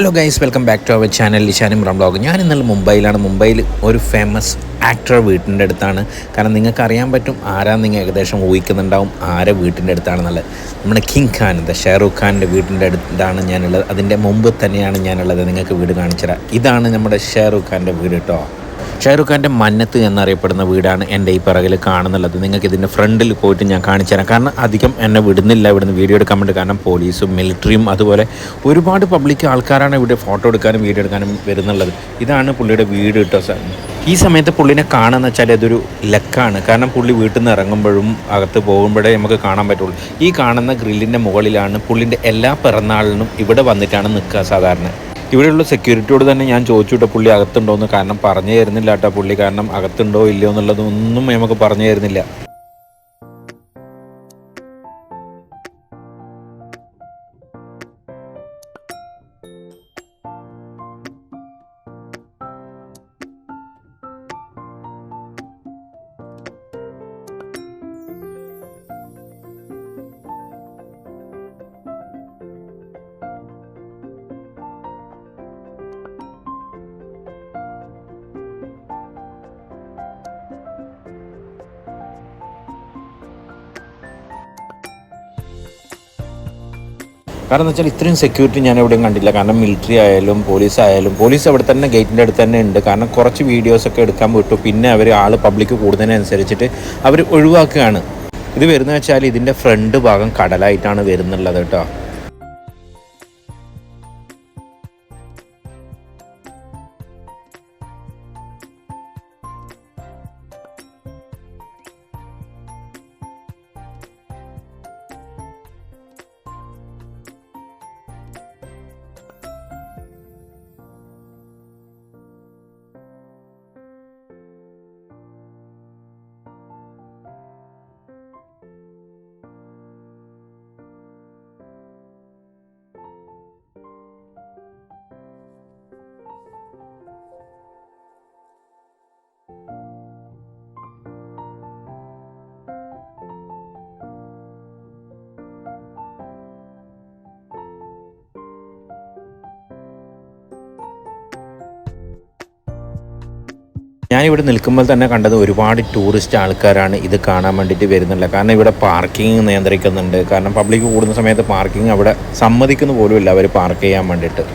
Hello guys, welcome back to our channel Lishan Imran vlog. ഞാൻ ഇന്നലെ മുംബൈയിലാണ്. മുംബൈയിൽ ഒരു ഫേമസ് ആക്ടർ വീട്ടിൻ്റെ അടുത്താണ്. കാരണം നിങ്ങൾക്ക് അറിയാൻ പറ്റും ആരാന്ന് നിങ്ങൾ ഏകദേശം ഊഹിക്കുന്നുണ്ടാവും ആരെ വീട്ടിൻ്റെ അടുത്താണെന്നുള്ളത്. നമ്മുടെ കിങ് ഖാൻ, ഷാറൂഖ് ഖാൻ്റെ വീട്ടിൻ്റെ അടുത്താണ് ഞാനുള്ളത്. അതിൻ്റെ മുമ്പ് തന്നെയാണ് ഞാനുള്ളത്. നിങ്ങൾക്ക് വീട് കാണിച്ചു തരാം. ഇതാണ് നമ്മുടെ ഷാറൂഖ് ഖാൻ്റെ വീട് കേട്ടോ. ഷാറൂഖ് ഖാൻ്റെ മന്നത്ത് എന്നറിയപ്പെടുന്ന വീടാണ് എൻ്റെ ഈ പിറകിൽ കാണുന്നുള്ളത്. നിങ്ങൾക്ക് ഇതിൻ്റെ ഫ്രണ്ടിൽ പോയിട്ട് ഞാൻ കാണിച്ചു തരാം. കാരണം അധികം എന്നെ വിടുന്നില്ല ഇവിടുന്ന് വീഡിയോ എടുക്കാൻ വേണ്ടി. കാരണം പോലീസും മിലിറ്ററിയും അതുപോലെ ഒരുപാട് പബ്ലിക് ആൾക്കാരാണ് ഇവിടെ ഫോട്ടോ എടുക്കാനും വീഡിയോ എടുക്കാനും വരുന്നുള്ളത്. ഇതാണ് പുള്ളിയുടെ വീട് കേട്ടോ. ഈ സമയത്ത് പുള്ളിനെ കാണാന്ന് വെച്ചാൽ അതൊരു ലക്കാണ്. കാരണം പുള്ളി വീട്ടിൽ നിന്ന് ഇറങ്ങുമ്പോഴും അകത്ത് പോകുമ്പോഴേ നമുക്ക് കാണാൻ പറ്റുള്ളൂ. ഈ കാണുന്ന ഗ്രില്ലിൻ്റെ മുകളിലാണ് പുള്ളിൻ്റെ എല്ലാ പിറന്നാളിനും ഇവിടെ വന്നിട്ടാണ് നിൽക്കുക സാധാരണ. ഇവിടെയുള്ള സെക്യൂരിറ്റിയോട് തന്നെ ഞാൻ ചോദിച്ചു കേട്ടോ പുള്ളി അകത്തുണ്ടോയെന്ന്. കാരണം പറഞ്ഞു തരുന്നില്ല കേട്ടോ പുള്ളി. കാരണം അകത്തുണ്ടോ ഇല്ലയോ എന്നുള്ളതൊന്നും നമുക്ക് പറഞ്ഞു തരുന്നില്ല. കാരണം എന്ന് വെച്ചാൽ ഇത്രയും സെക്യൂരിറ്റി ഞാൻ എവിടെയും കണ്ടില്ല. കാരണം മിലിറ്ററി ആയാലും പോലീസ് അവിടെ തന്നെ ഗേറ്റിൻ്റെ അടുത്ത് തന്നെ ഉണ്ട്. കാരണം കുറച്ച് വീഡിയോസൊക്കെ എടുക്കാൻ വിട്ടു. പിന്നെ അവർ പബ്ലിക് കൂടുന്നതിനനുസരിച്ചിട്ട് അവർ ഒഴിവാക്കുകയാണ്. ഇത് വരുന്നത് വെച്ചാൽ ഇതിൻ്റെ ഫ്രണ്ട് ഭാഗം കടലായിട്ടാണ് വരുന്നുള്ളത് കേട്ടോ. ഞാനിവിടെ നിൽക്കുമ്പോൾ തന്നെ കണ്ടത് ഒരുപാട് ടൂറിസ്റ്റ് ആൾക്കാരാണ് ഇത് കാണാൻ വേണ്ടിയിട്ട് വരുന്നുള്ളത്. കാരണം ഇവിടെ പാർക്കിംഗ് നിയന്ത്രിക്കുന്നുണ്ട്. കാരണം പബ്ലിക് കൂടുന്ന സമയത്ത് പാർക്കിംഗ് അവിടെ സമ്മതിക്കുന്ന പോലുമില്ല അവർ പാർക്ക് ചെയ്യാൻ വേണ്ടിയിട്ട്.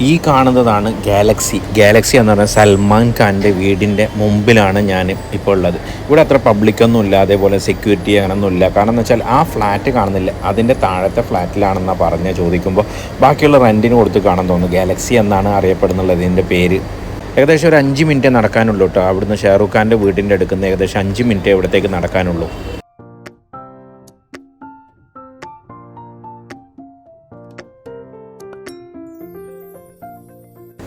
ഈ കാണുന്നതാണ് ഗാലക്സി എന്ന് പറഞ്ഞാൽ സൽമാൻ ഖാൻ്റെ വീടിൻ്റെ മുമ്പിലാണ് ഞാൻ ഇപ്പോൾ ഉള്ളത്. ഇവിടെ അത്ര പബ്ലിക്കൊന്നും ഇല്ല, അതേപോലെ സെക്യൂരിറ്റി അങ്ങനൊന്നുമില്ല. കാരണം എന്ന് വെച്ചാൽ ആ ഫ്ലാറ്റ് കാണുന്നില്ല, അതിൻ്റെ താഴത്തെ ഫ്ലാറ്റിലാണെന്നാണ് പറഞ്ഞ് ചോദിക്കുമ്പോൾ ബാക്കിയുള്ള റെൻറ്റിന് കൊടുത്ത് കാണാൻ തോന്നുന്നു. ഗാലക്സി എന്നാണ് അറിയപ്പെടുന്നുള്ളത് ഇതിൻ്റെ പേര്. ഏകദേശം ഒരു 5 മിനിറ്റ് നടക്കാനുള്ളൂ കേട്ടോ. അവിടുന്ന് ഷാറൂഖ് ഖാൻ്റെ വീടിൻ്റെ അടുക്കുന്ന ഏകദേശം 5 മിനിറ്റ് ഇവിടത്തേക്ക് നടക്കാനുള്ളൂ.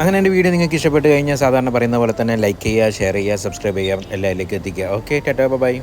അങ്ങനെ എൻ്റെ വീഡിയോ നിങ്ങൾക്ക് ഇഷ്ടപ്പെട്ട് കഴിഞ്ഞാൽ സാധാരണ പറയുന്ന പോലെ തന്നെ ലൈക്ക് ചെയ്യുക, ഷെയർ ചെയ്യുക, സബ്സ്ക്രൈബ് ചെയ്യുക, എല്ലാവരിലേക്കും എത്തിക്കുക. Okay, tata, by.